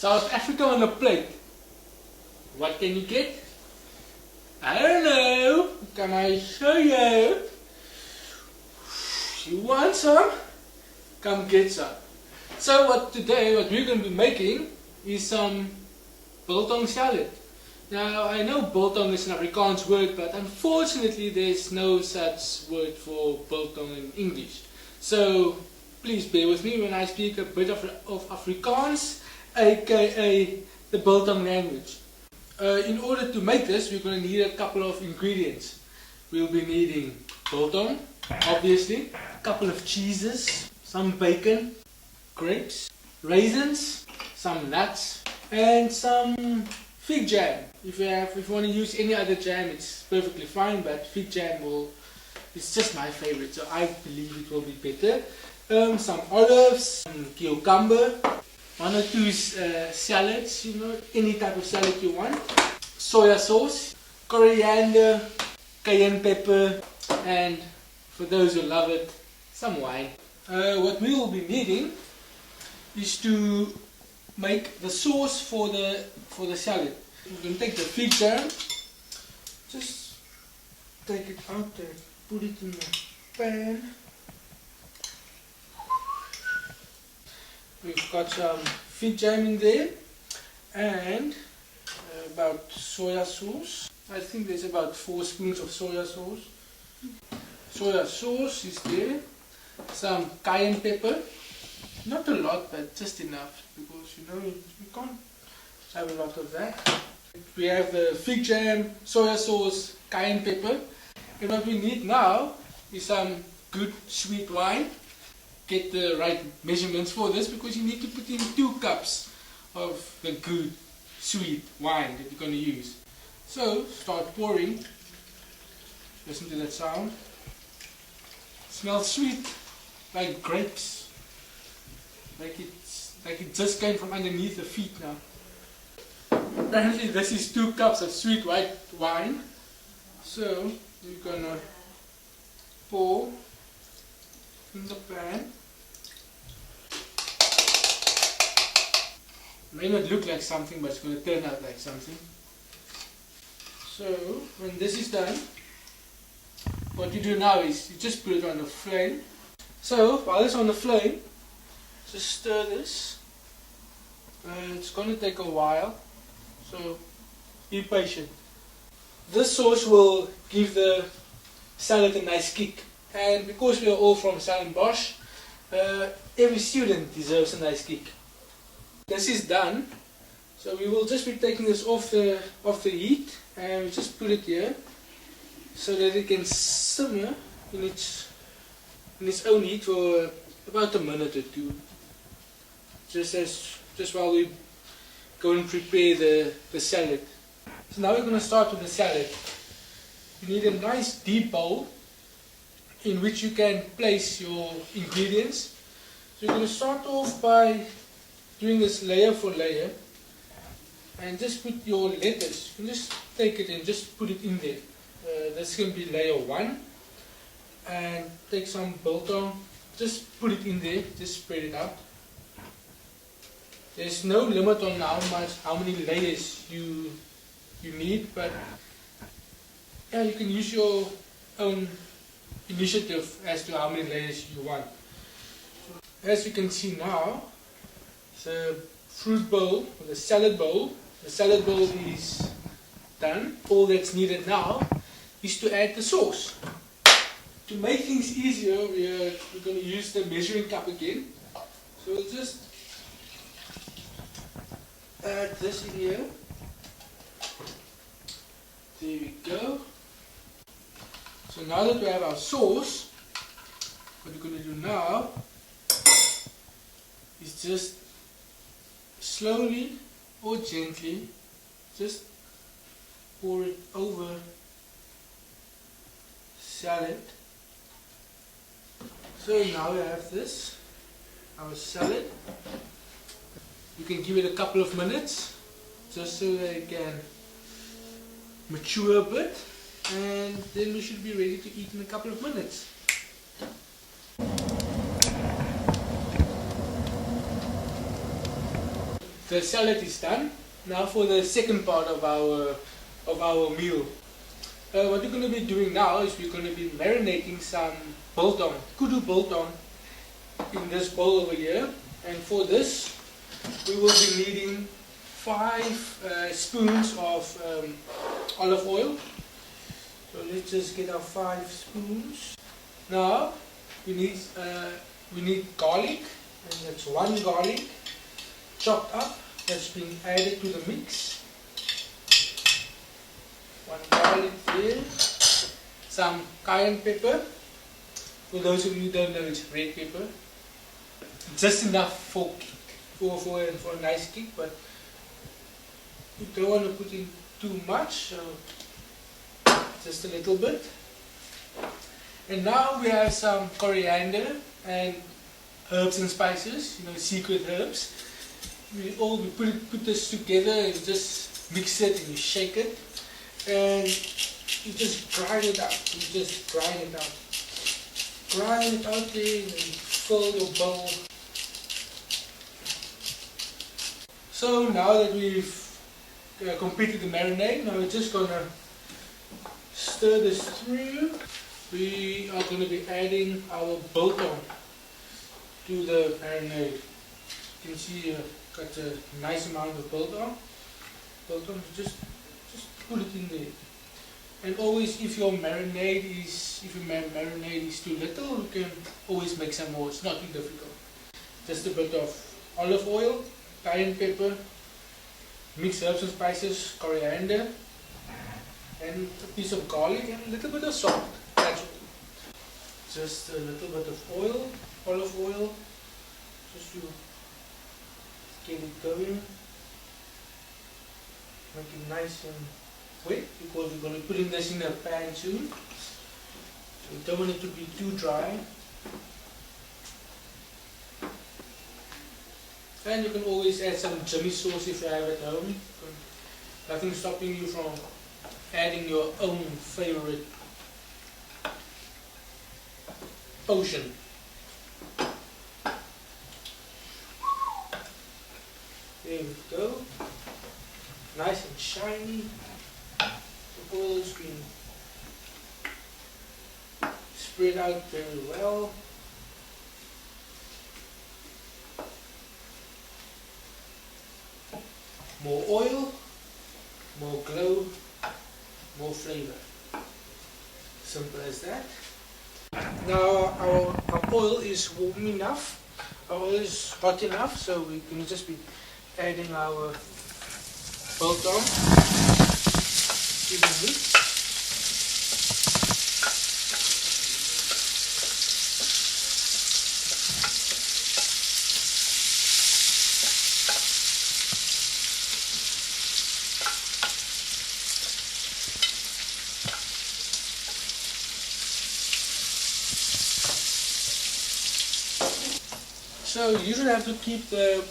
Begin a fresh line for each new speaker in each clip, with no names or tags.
South Africa on a plate. What can you get? I don't know. Can I show you? You want some? Come get some. So what we're going to be making is some biltong salad. Now I know biltong is an Afrikaans word, but unfortunately there's no such word for biltong in English. So please bear with me when I speak a bit of Afrikaans, aka the biltong language. In order to make this, we're going to need a couple of ingredients. We'll be needing biltong, obviously, a couple of cheeses, some bacon, grapes, raisins, some nuts, and some fig jam. If you want to use any other jam, it's perfectly fine, but fig jam is just my favorite, so I believe it will be better. Some olives, some cucumber, 1 or 2 salads, any type of salad you want, soya sauce, coriander, cayenne pepper, and for those who love it, some wine. What we will be needing is to make the sauce for the salad. We're going to take the fig jam, just take it out and put it in the pan. We've got some fig jam in there and about soya sauce. I think there's about 4 spoons of soya sauce. Soya sauce is there. Some cayenne pepper. Not a lot, but just enough, because we can't have a lot of that. We have the fig jam, soya sauce, cayenne pepper. And what we need now is some good sweet wine. Get the right measurements for this, because you need to put in 2 cups of the good sweet wine that you're going to use. So start pouring. Listen to that sound. Smells sweet, like grapes. Like it just came from underneath the feet now. Apparently this is 2 cups of sweet white wine. So we're gonna pour in the pan. May not look like something, but it's going to turn out like something. So when this is done, what you do now is you just put it on the flame. So while it's on the flame, just stir this. It's going to take a while, so be patient. This sauce will give the salad a nice kick, and because we are all from Stellenbosch, every student deserves a nice kick. This is done, so we will just be taking this off the heat, and we just put it here so that it can simmer in its own heat for about a minute or 2. Just while we go and prepare the salad. So now we're going to start with the salad. You need a nice deep bowl in which you can place your ingredients. So you're going to start off by doing this layer for layer, and just put your lettuce. You can just take it and just put it in there. This can be layer 1, and take some biltong, just put it in there, just spread it out. There's no limit on how many layers you need, but yeah, you can use your own initiative as to how many layers you want. As you can see now, the fruit bowl, or the salad bowl is done. All that's needed now is to add the sauce. To make things easier, we're going to use the measuring cup again. So we'll just add this in here. There we go. So now that we have our sauce, what we're going to do now is just slowly or gently just pour it over salad. So now we have this, our salad. You can give it a couple of minutes just so that it can mature a bit, and then we should be ready to eat in a couple of minutes. The salad is done. Now for the second part of our meal. What we're going to be doing now is we're going to be marinating some biltong, kudu biltong, in this bowl over here. And for this, we will be needing 5 spoons of olive oil. So let's just get our 5 spoons. Now we need garlic, and that's 1 garlic chopped up that's been added to the mix. 1 garlic there. Some cayenne pepper. For those of you who don't know, it's red pepper. Just enough for a nice kick, but you don't want to put in too much, so just a little bit. And now we have some coriander and herbs and spices, secret herbs. We put this together and just mix it and you shake it, and you just grind it out. Grind it out there and fill your bowl. So now that we've completed the marinade, now we're just gonna stir this through. We are going to be adding our biltong to the marinade. You can see got a nice amount of biltong. Just put it in there. And always, if your marinade is too little, you can always make some more. It's not too difficult. Just a bit of olive oil, cayenne pepper, mixed herbs and spices, coriander, and a piece of garlic and a little bit of salt. That's all. Just a little bit of oil, olive oil, just to get it going. Make it nice and wet, because we're going to put this in a pan soon. So we don't want it to be too dry. And you can always add some chili sauce if you have at home. Nothing stopping you from adding your own favorite potion. There we go. Nice and shiny. The oil's been spread out very well. More oil, more glow, more flavor. Simple as that. Now our oil is warm enough, our oil is hot enough, so we can just be adding our biltong to the mix. So you usually have to keep the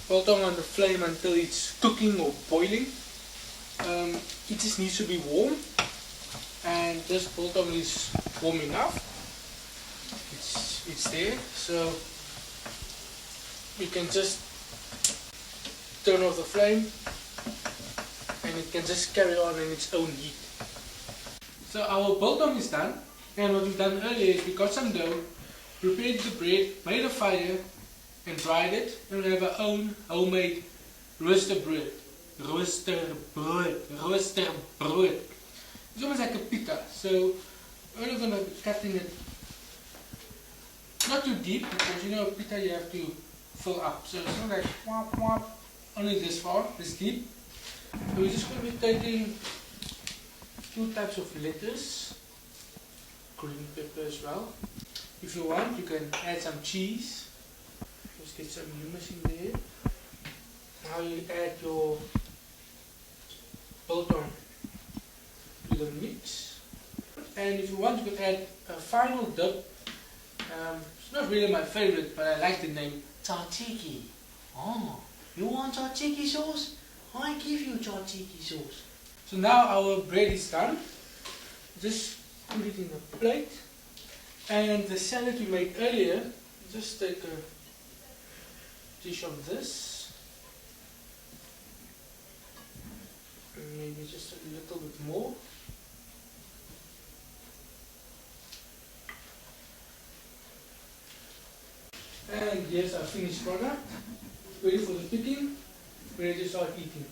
biltong on the flame until it's cooking or boiling. It just needs to be warm, and this biltong is warm enough. It's there, so we can just turn off the flame and it can just carry on in its own heat. So our biltong is done, and what we've done earlier is we got some dough, prepared the bread, made a fire and dried it, and we have our own homemade rooster bread. Rooster bread. It's almost like a pita. So we're only going to be cutting it not too deep, because a pita you have to fill up. So it's not like whop whop, only this far, this deep. So we're just going to be taking 2 types of lettuce, green pepper as well. If you want, you can add some cheese. Just get some hummus in there. Now you add your biltong to the mix. And if you want, you can add a final dip. It's not really my favorite, but I like the name tzatziki. Oh, you want tzatziki sauce? I give you tzatziki sauce. So now our bread is done. Just put it in a plate. And the salad we made earlier, just take a dish of this. maybe just a little bit more. And here's our finished product, ready for the picking, ready to start eating.